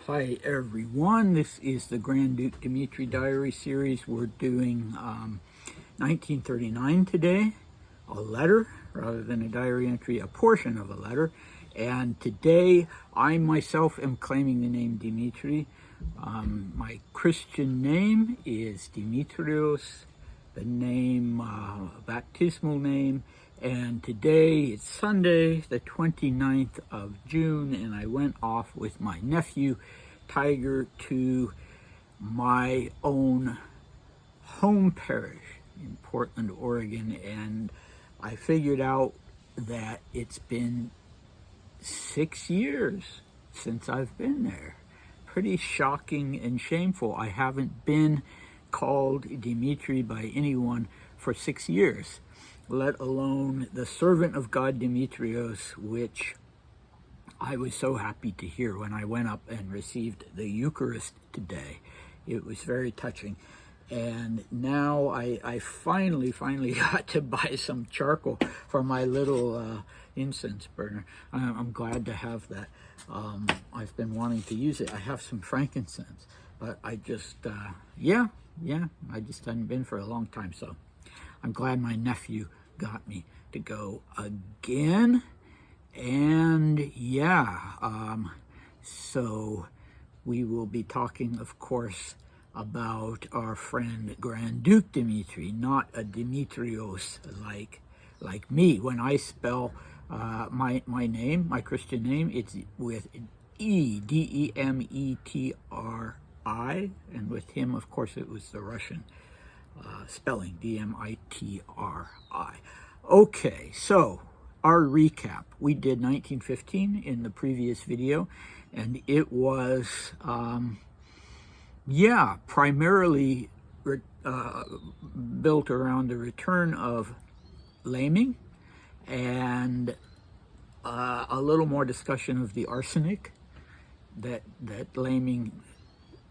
Hi everyone, this is the Grand Duke Dmitri Diary series. We're doing 1939 today, a letter rather than a diary entry, a portion of a letter. And today I myself am claiming the name Dmitri. My Christian name is Dimitrios, the name, baptismal name. And today it's Sunday, the 29th of June, and I went off with my nephew, Tiger, to my own home parish in Portland, Oregon, and I figured out that it's been 6 years since I've been there. Pretty shocking and shameful. I haven't been called Dmitri by anyone for 6 years, let alone the servant of God Dimitrios, which I was so happy to hear when I went up and received the Eucharist today. It was very touching. And now I finally got to buy some charcoal for my little incense burner. I'm glad to have that. I've been wanting to use it. I have some frankincense, but I just, I just hadn't been for a long time. So I'm glad my nephew got me to go again. And so we will be talking, of course, about our friend Grand Duke Dmitri, not a Dimitrios like me. When I spell my name, my Christian name, it's with E, D-E-M-E-T-R-I, and with him, of course, it was the Russian spelling, D-M-I-T-R-I. Okay, so our recap. We did 1915 in the previous video, and it was, primarily built around the return of Laming and a little more discussion of the arsenic that Laming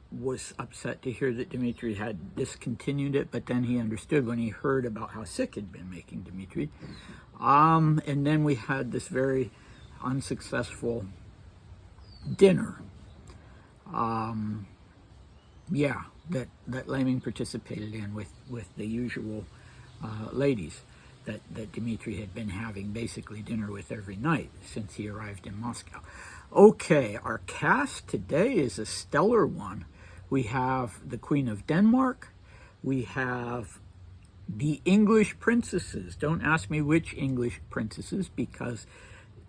was upset to hear that Dmitri had discontinued it, but then he understood when he heard about how sick he'd been making Dmitri. And then we had this very unsuccessful dinner, that Laming participated in with the usual ladies that Dmitri had been having basically dinner with every night since he arrived in Moscow. Okay, our cast today is a stellar one. We have the Queen of Denmark. We have the English princesses. Don't ask me which English princesses, because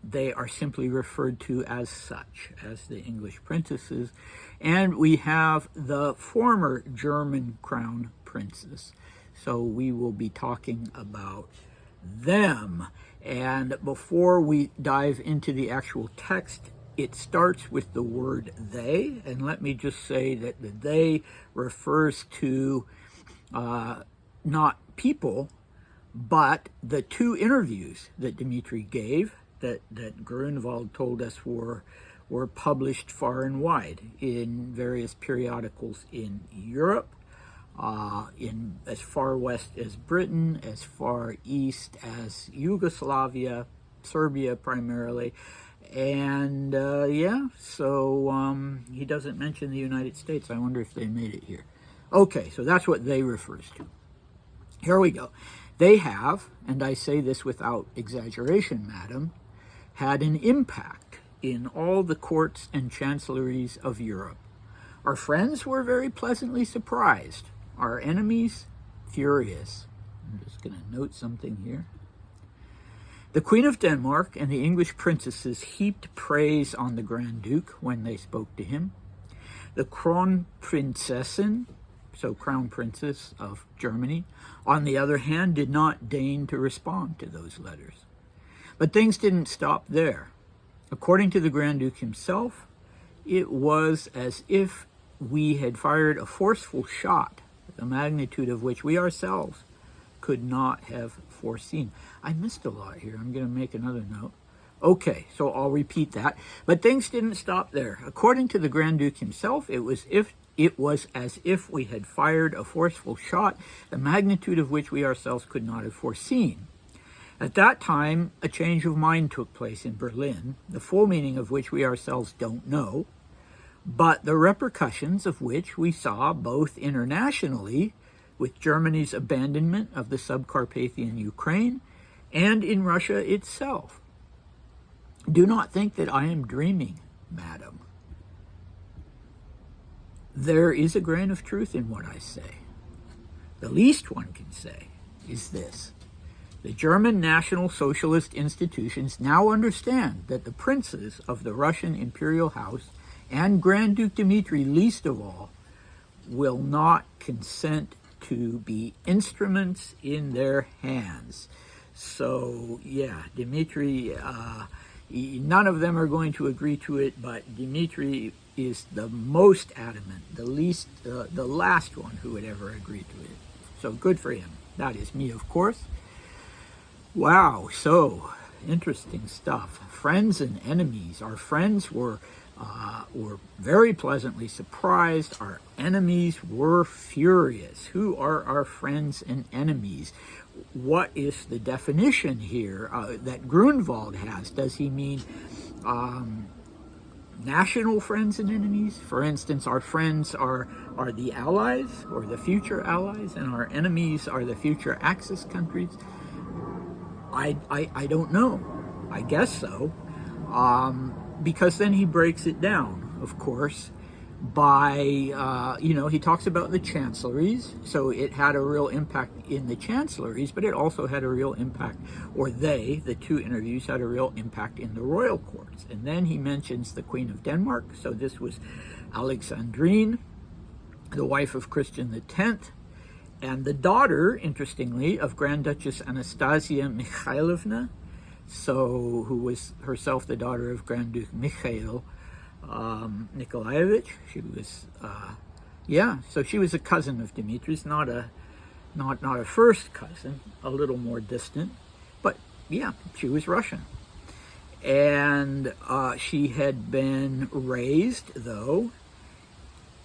they are simply referred to as such, as the English princesses. And we have the former German crown princess. So we will be talking about them. And before we dive into the actual text, it starts with the word they, and let me just say that the they refers to not people, but the two interviews that Dmitri gave that Grunwald told us were published far and wide in various periodicals in Europe, in as far west as Britain, as far east as Yugoslavia, Serbia primarily. And so he doesn't mention the United States. I wonder if they made it here. Okay, so that's what they refers to. Here we go. They have, and I say this without exaggeration, madam, had an impact in all the courts and chancelleries of Europe. Our friends were very pleasantly surprised. Our enemies, furious. I'm just going to note something here. The Queen of Denmark and the English princesses heaped praise on the Grand Duke when they spoke to him. The Kronprinzessin, so Crown Princess of Germany, on the other hand, did not deign to respond to those letters. But things didn't stop there. According to the Grand Duke himself, it was as if we had fired a forceful shot, the magnitude of which we ourselves could not have foreseen. I missed a lot here. I'm going to make another note. Okay, so I'll repeat that. But things didn't stop there. According to the Grand Duke himself, it was as if we had fired a forceful shot, the magnitude of which we ourselves could not have foreseen. At that time, a change of mind took place in Berlin, the full meaning of which we ourselves don't know, but the repercussions of which we saw both internationally with Germany's abandonment of the subcarpathian Ukraine and in Russia itself. Do not think that I am dreaming, madam. There is a grain of truth in what I say. The least one can say is this: the German National Socialist institutions now understand that the princes of the Russian imperial house, and Grand Duke Dmitri least of all, will not consent to be instruments in their hands. So, yeah, Dmitri, none of them are going to agree to it, but Dmitri is the most adamant, the last one who would ever agree to it. So good for him. That is me, of course. Wow, so interesting stuff. Friends and enemies. Our friends were very pleasantly surprised. Our enemies were furious. Who are our friends and enemies? What is the definition here that Grunwald has? Does he mean national friends and enemies? For instance, our friends are the Allies or the future Allies, and our enemies are the future Axis countries. I don't know. I guess so. Because then he breaks it down, of course, by, he talks about the chancelleries. So it had a real impact in the chancelleries, but it also had a real impact, or the two interviews had a real impact in the royal courts. And then he mentions the Queen of Denmark. So this was Alexandrine, the wife of Christian X, and the daughter, interestingly, of Grand Duchess Anastasia Mikhailovna, who was herself the daughter of Grand Duke Mikhail Nikolaevich. She was, so she was a cousin of Dmitri's, not a first cousin, a little more distant, but yeah, she was Russian. And she had been raised, though,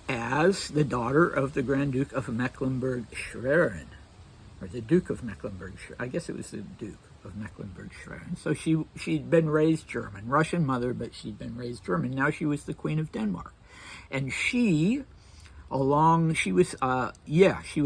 as the daughter of the Grand Duke of Mecklenburg-Schwerin, or the Duke of Mecklenburg-Schwerin. I guess it was the Duke of Mecklenburg-Schwerin. So she'd been raised German, Russian mother, but she'd been raised German. Now she was the Queen of Denmark. And she was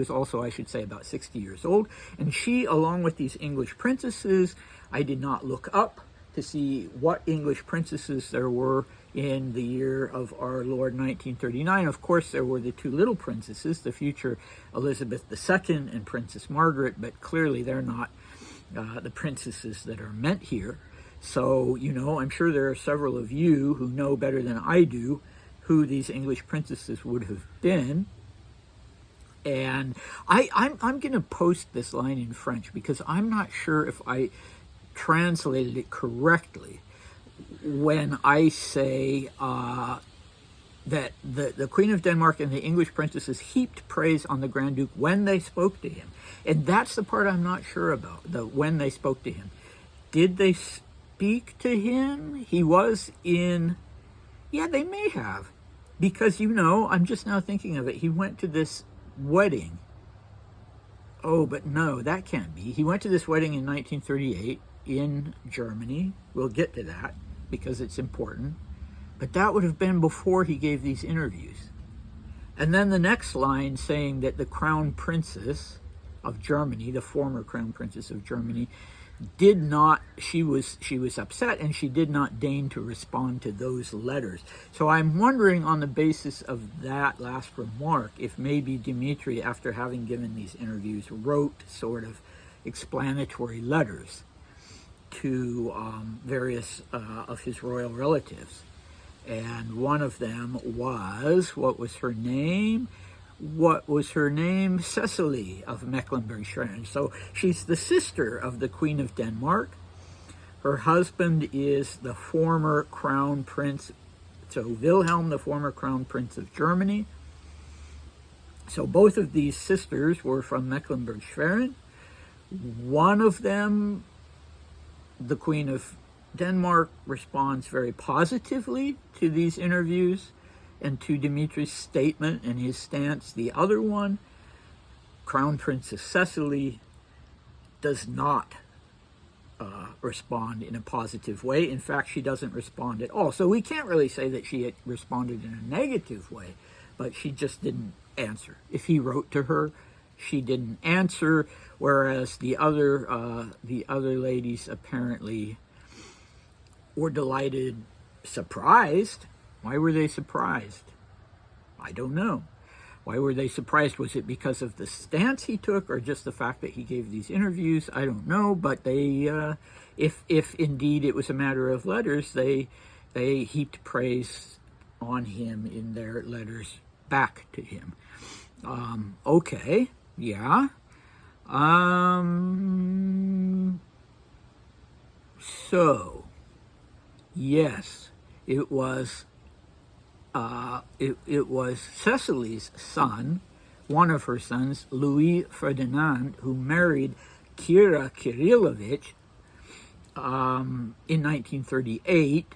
also, I should say, about 60 years old. And she, along with these English princesses, I did not look up to see what English princesses there were in the year of our Lord 1939. Of course, there were the two little princesses, the future Elizabeth II and Princess Margaret, but clearly they're not the princesses that are meant here. So, I'm sure there are several of you who know better than I do who these English princesses would have been. And I'm going to post this line in French because I'm not sure if I translated it correctly when I say that the Queen of Denmark and the English princesses heaped praise on the Grand Duke when they spoke to him. And that's the part I'm not sure about, when they spoke to him. Did they speak to him? He was in... Yeah, they may have. Because, I'm just now thinking of it. He went to this wedding. Oh, but no, that can't be. He went to this wedding in 1938 in Germany. We'll get to that because it's important. But that would have been before he gave these interviews. And then the next line saying that the Crown Princess of Germany, the former Crown Princess of Germany, she was upset and she did not deign to respond to those letters. So I'm wondering, on the basis of that last remark, if maybe Dmitri, after having given these interviews, wrote sort of explanatory letters to various of his royal relatives. And one of them was, what was her name? Cecily of Mecklenburg-Schwerin. So she's the sister of the Queen of Denmark. Her husband is the former Crown Prince, so Wilhelm, the former Crown Prince of Germany. So both of these sisters were from Mecklenburg-Schwerin. One of them, the Queen of Denmark, responds very positively to these interviews and to Dmitri's statement and his stance. The other one, Crown Princess Cecily, does not respond in a positive way. In fact, she doesn't respond at all. So we can't really say that she had responded in a negative way, but she just didn't answer. If he wrote to her, she didn't answer, whereas the other ladies apparently were delighted, surprised. Why were they surprised? I don't know. Why were they surprised? Was it because of the stance he took, or just the fact that he gave these interviews? I don't know. But they, if indeed it was a matter of letters, they heaped praise on him in their letters back to him. Okay, yeah. So, yes, it was. It was Cecily's son, one of her sons, Louis Ferdinand, who married Kira Kirillovich in 1938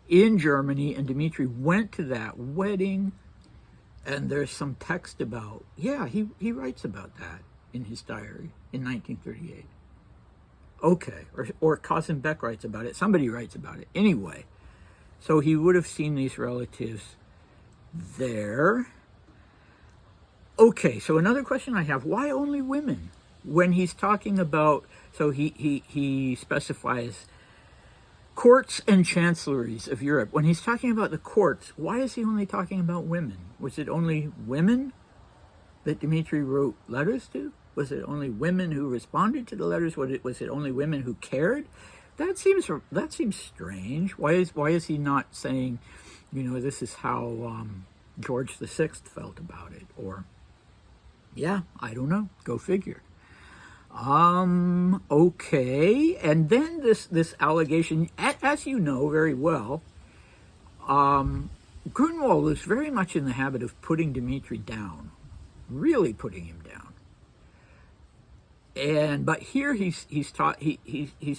in Germany, and Dmitri went to that wedding, and there's some text about, yeah, he writes about that in his diary in 1938. Okay, or Cousin Beck writes about it. Somebody writes about it. Anyway. So he would have seen these relatives there. Okay, so another question I have, why only women? When he's talking about, so he specifies courts and chancelleries of Europe. When he's talking about the courts, why is he only talking about women? Was it only women that Dmitri wrote letters to? Was it only women who responded to the letters? Was it only women who cared? That seems strange. Why is he not saying, this is how George VI felt about it? Or, yeah, I don't know. Go figure. Okay. And then this allegation, as you know very well, Grunwald was very much in the habit of putting Dmitri down, really putting him down. But here he's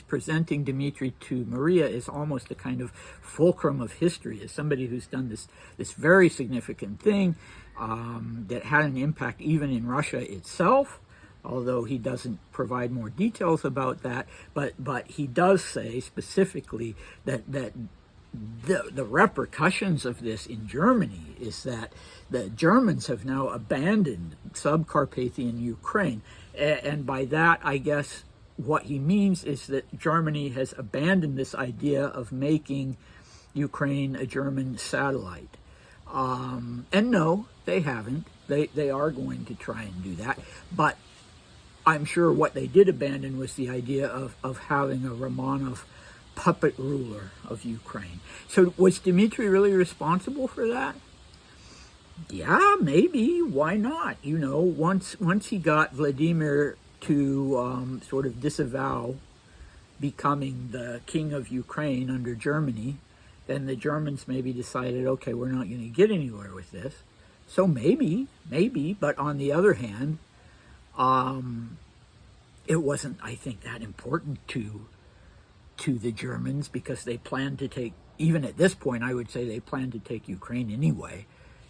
presenting Dmitri to Maria as almost a kind of fulcrum of history, as somebody who's done this very significant thing that had an impact even in Russia itself, although he doesn't provide more details about that. But he does say specifically that the repercussions of this in Germany is that the Germans have now abandoned sub-Carpathian Ukraine. And by that, I guess what he means is that Germany has abandoned this idea of making Ukraine a German satellite. And no, they haven't. They are going to try and do that. But I'm sure what they did abandon was the idea of having a Romanov puppet ruler of Ukraine. So was Dmitri really responsible for that? Yeah, maybe. Why not? Once he got Vladimir to sort of disavow becoming the king of Ukraine under Germany, then the Germans maybe decided, okay, we're not going to get anywhere with this. So maybe. But on the other hand, it wasn't, I think, that important to the Germans, because they planned to take, even at this point, I would say they planned to take Ukraine anyway.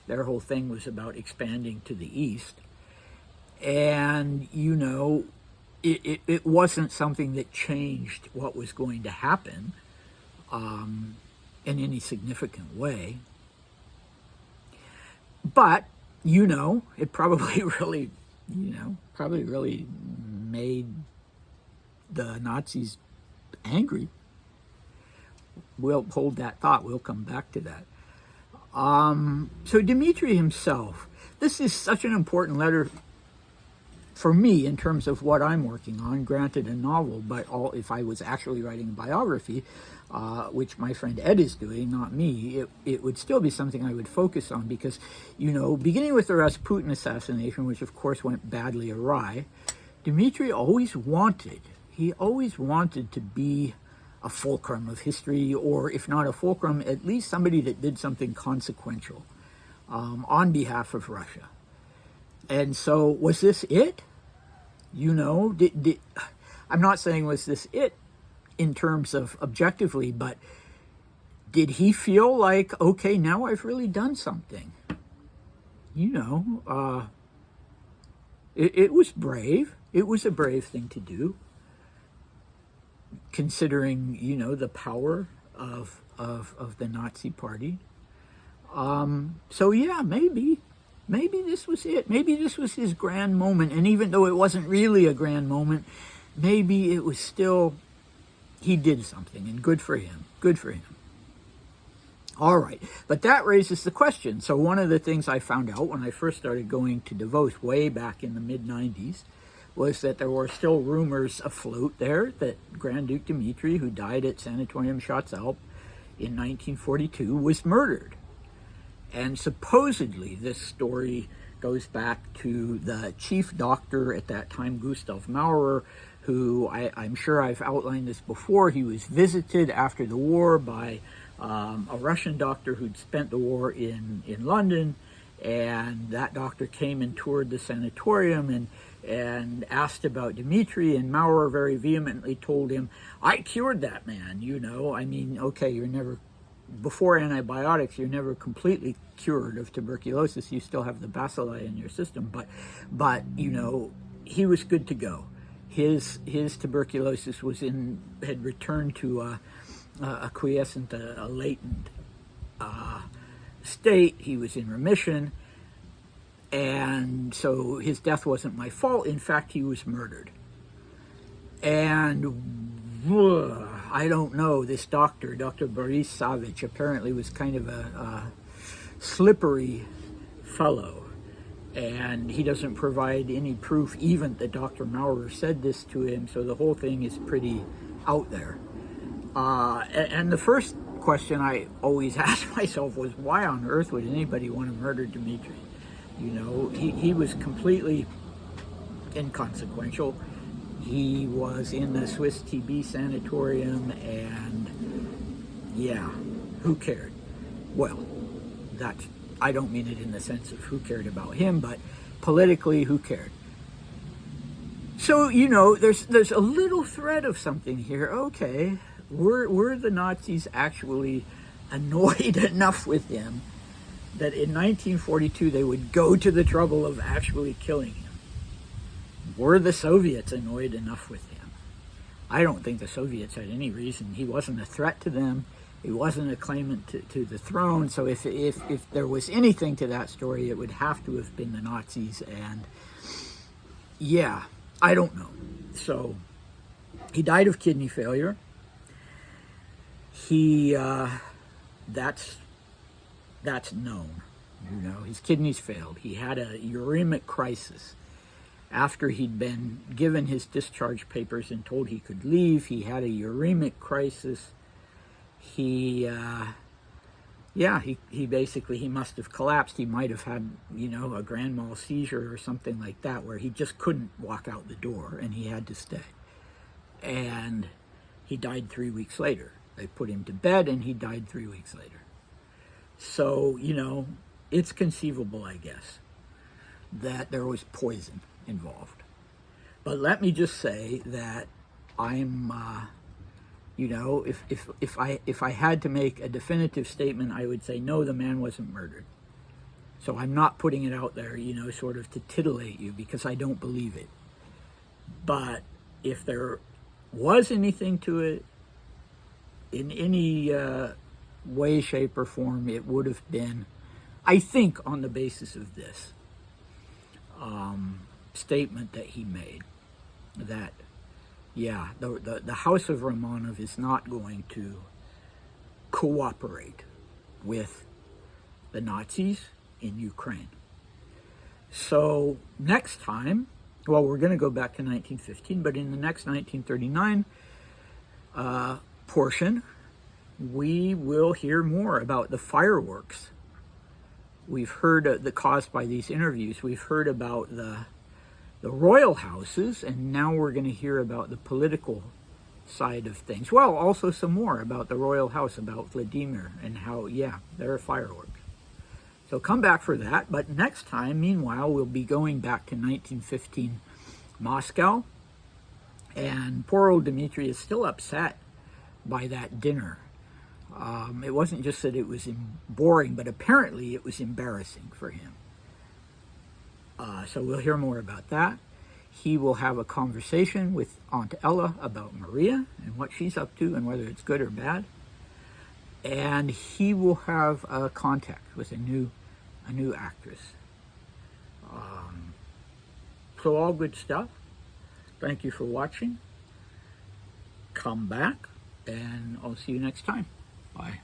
Their whole thing was about expanding to the east. And, it wasn't something that changed what was going to happen in any significant way. But, it probably really, made the Nazis angry. We'll hold that thought. We'll come back to that. So Dmitri himself, this is such an important letter for me in terms of what I'm working on, granted a novel, but if I was actually writing a biography, which my friend Ed is doing, not me, it would still be something I would focus on because, beginning with the Rasputin assassination, which of course went badly awry, Dmitri always wanted to be a fulcrum of history, or if not a fulcrum, at least somebody that did something consequential on behalf of Russia. And so, was this it? I'm not saying was this it in terms of objectively, but did he feel like, okay, now I've really done something? It was brave. It was a brave thing to do. considering, the power of the Nazi Party. So yeah, maybe this was it. Maybe this was his grand moment. And even though it wasn't really a grand moment, maybe it was still, he did something, and good for him. Good for him. All right, but that raises the question. So one of the things I found out when I first started going to Davos way back in the mid-90s was that there were still rumors afloat there that Grand Duke Dmitri, who died at Sanatorium Schatzalp in 1942, was murdered. And supposedly this story goes back to the chief doctor at that time, Gustav Maurer, who I'm sure I've outlined this before. He was visited after the war by a Russian doctor who'd spent the war in London, and that doctor came and toured the sanatorium and asked about Dmitri, and Maurer very vehemently told him, I cured that man, I mean, okay, you're never, before antibiotics, you're never completely cured of tuberculosis. You still have the bacilli in your system, but he was good to go. His tuberculosis had returned to a quiescent, a latent state. He was in remission, and so his death wasn't my fault. In fact, he was murdered. And I don't know, this doctor, Dr. Boris Savich, apparently was kind of a slippery fellow, and he doesn't provide any proof even that Dr. Maurer said this to him, so the whole thing is pretty out there. And the first question I always asked myself was, why on earth would anybody want to murder Dmitri? He was completely inconsequential. He was in the Swiss TB sanatorium, and yeah, who cared? Well, I don't mean it in the sense of who cared about him, but politically, who cared? So, there's a little thread of something here. Okay, were the Nazis actually annoyed enough with him that in 1942 they would go to the trouble of actually killing him? Were the Soviets annoyed enough with him? I don't think the Soviets had any reason. He wasn't a threat to them. He wasn't a claimant to the throne. So if there was anything to that story, it would have to have been the Nazis. And yeah, I don't know. So he died of kidney failure. That's known. His kidneys failed. He had a uremic crisis. After he'd been given his discharge papers and told he could leave, he had a uremic crisis. He must have collapsed. He might have had, a grand mal seizure or something like that, where he just couldn't walk out the door and he had to stay. And he died 3 weeks later. They put him to bed and he died 3 weeks later. So, it's conceivable, I guess, that there was poison involved. But let me just say that I'm, if I had to make a definitive statement, I would say no, the man wasn't murdered. So I'm not putting it out there, sort of to titillate you, because I don't believe it. But if there was anything to it, in any way, shape, or form, it would have been, I think, on the basis of this statement that he made, that, yeah, the House of Romanov is not going to cooperate with the Nazis in Ukraine. So next time, well, we're going to go back to 1915, but in the next 1939 portion, we will hear more about the fireworks. We've heard the caused by these interviews. We've heard about the royal houses, and now we're going to hear about the political side of things. Well, also some more about the royal house, about Vladimir, and how, yeah, there are fireworks. So come back for that. But next time, meanwhile, we'll be going back to 1915 Moscow. And poor old Dmitri is still upset by that dinner. It wasn't just that it was boring, but apparently it was embarrassing for him. So we'll hear more about that. He will have a conversation with Aunt Ella about Maria and what she's up to and whether it's good or bad. And he will have a contact with a new actress. So all good stuff. Thank you for watching. Come back, and I'll see you next time. Bye.